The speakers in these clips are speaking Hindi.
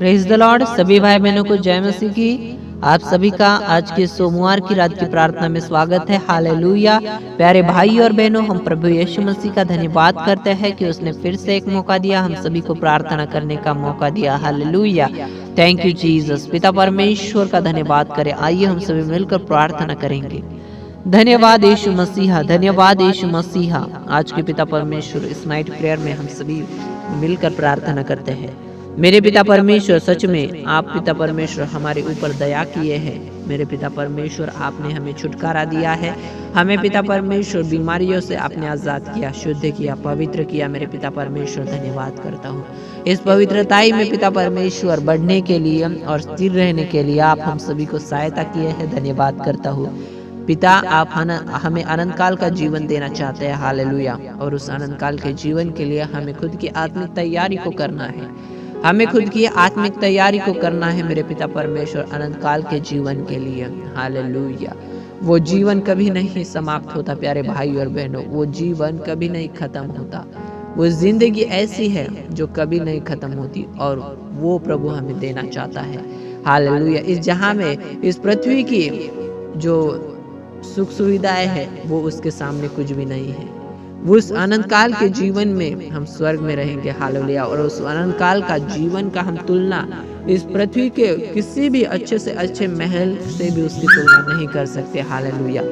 Praise the Lord. सभी भाई बहनों को जय मसीह की। आप सभी का आज के सोमवार की रात की प्रार्थना में स्वागत है। हालेलुया। प्यारे भाई और बहनों, हम प्रभु यीशु मसीह का धन्यवाद करते हैं कि उसने फिर से एक मौका दिया, हम सभी को प्रार्थना करने का मौका दिया। Hallelujah, thank you Jesus. पिता परमेश्वर का धन्यवाद करें। आइए हम सभी मिलकर प्रार्थना करेंगे। धन्यवाद यीशु मसीहा, धन्यवाद यीशु मसीहा। आज के पिता परमेश्वर, इस नाइट प्रेयर में हम सभी मिलकर प्रार्थना करते हैं। मेरे पिता परमेश्वर, सच में आप पिता परमेश्वर हमारे ऊपर दया किए हैं। मेरे पिता परमेश्वर, आपने हमें छुटकारा दिया है। हमें पिता परमेश्वर बीमारियों से आपने आज़ाद किया, शुद्ध किया, पवित्र किया। मेरे पिता परमेश्वर धन्यवाद करता हूँ इस पवित्रताई में पिता परमेश्वर बढ़ने के लिए और स्थिर रहने के लिए आप हम सभी को सहायता किए हैं। धन्यवाद करता हूँ पिता। आप हमें अनंत काल का जीवन देना चाहते हैं। हालेलुया। और उस अनंत काल के जीवन के लिए हमें खुद की आत्मिक तैयारी को करना है। हमें खुद की आत्मिक तैयारी को करना है मेरे पिता परमेश्वर, अनंत काल के जीवन के लिए। हालेलुया। वो जीवन कभी नहीं समाप्त होता प्यारे भाई और बहनों, वो जीवन कभी नहीं खत्म होता। वो जिंदगी ऐसी है जो कभी नहीं खत्म होती और वो प्रभु हमें देना चाहता है। हालेलुया। इस जहां में इस पृथ्वी की जो सुख सुविधाएं है वो उसके सामने कुछ भी नहीं है। उस अनंत काल के जीवन में हम स्वर्ग में रहेंगे। हालेलुया। और उस अनंत काल का जीवन का हम तुलना इस पृथ्वी के किसी भी अच्छे से अच्छे महल से भी उसकी तुलना नहीं कर सकते। हालेलुया।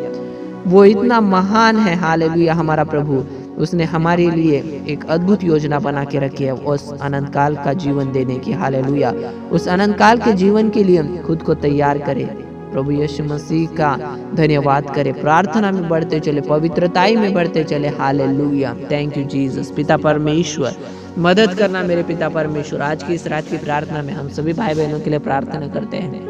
वो इतना महान है। हालेलुया। हमारा प्रभु, उसने हमारे लिए एक अद्भुत योजना बना के रखी है उस अनंत काल का जीवन देने की। हालेलुया। उस अनंत काल के जीवन के लिए खुद को तैयार करें। प्रभु यीशु मसीह का धन्यवाद करें। प्रार्थना में बढ़ते चले, पवित्रताई में बढ़ते चले। Hallelujah, thank you Jesus. पिता परमेश्वर, मदद करना मेरे पिता परमेश्वर। आज की इस रात की प्रार्थना में हम सभी भाई बहनों के लिए प्रार्थना करते हैं।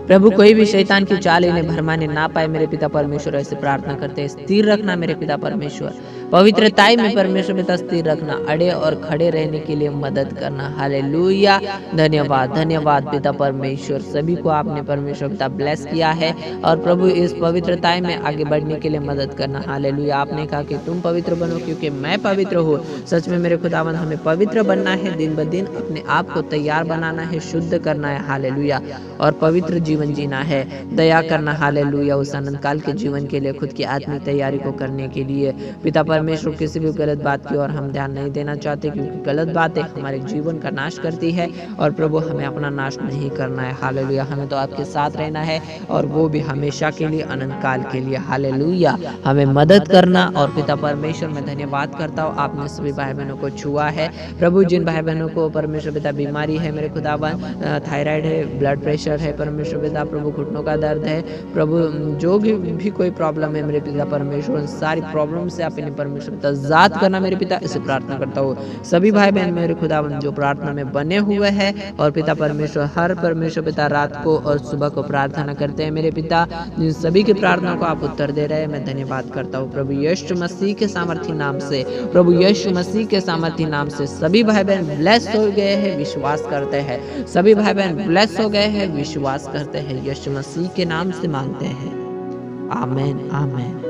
प्रभु, कोई भी शैतान की चाल इन्हें भरमाने ना पाए मेरे पिता परमेश्वर। ऐसे प्रार्थना करते हैं। स्थिर रखना मेरे पिता परमेश्वर, पवित्रताई में परमेश्वर पिता स्थिर रखना, अड़े और खड़े रहने के लिए मदद करना। हालेलुया। धन्यवाद, धन्यवाद पिता परमेश्वर। सभी को आपने परमेश्वर पिता ब्लेस किया है और प्रभु इस पवित्रताई में आगे बढ़ने के लिए मदद करना। हालेलुया। आपने कहा कि तुम पवित्र बनो क्योंकि मैं पवित्र हूँ। सच में मेरे खुदावंद, हमें पवित्र बनना है। दिन ब दिन अपने आप को तैयार बनाना है, शुद्ध करना है। हालेलुया। और पवित्र जीवन जीना है, दया करना। हालेलुया। उस अनंत काल के जीवन के लिए खुद की आत्मिक तैयारी को करने के लिए पिता परमेश्वर, किसी भी गलत बात की और हम ध्यान नहीं देना चाहते क्योंकि गलत बातें हमारे जीवन का नाश करती है और प्रभु हमें अपना नाश नहीं करना है। हालेलुया। हमें तो आपके साथ रहना है और वो भी हमेशा के लिए, अनंत काल के लिए। हालेलुया। हमें मदद करना। और पिता परमेश्वर, मैं धन्यवाद करता हूँ आपने सभी भाई बहनों को छुआ है। प्रभु, जिन भाई बहनों को परमेश्वर पिता बीमारी है मेरे खुदावन, थायराइड है, ब्लड प्रेशर है परमेश्वर पिता, प्रभु घुटनों का दर्द है, प्रभु जो भी कोई प्रॉब्लम है मेरे पिता परमेश्वर, सारी प्रॉब्लम से आप इन्हें परमेश्वर पिता आजाद करना मेरे पिता। इसे प्रार्थना करता हूँ। सभी भाई बहन मेरे खुदावन जो प्रार्थना में बने हुए हैं और पिता परमेश्वर हर परमेश्वर पिता रात को और सुबह को प्रार्थना करते हैं मेरे पिता, जिन सभी की प्रार्थना को आप उत्तर दे रहे हैं, मैं धन्यवाद करता हूँ प्रभु यीशु मसीह के सामर्थी नाम से। प्रभु यीशु मसीह के सामर्थी नाम से सभी भाई बहन ब्लेस हो गए हैं, विश्वास करते हैं। सभी भाई बहन ब्लेस हो गए हैं, विश्वास करते हैं। यीशु मसीह के नाम से मांगते हैं। आमेन, आमेन।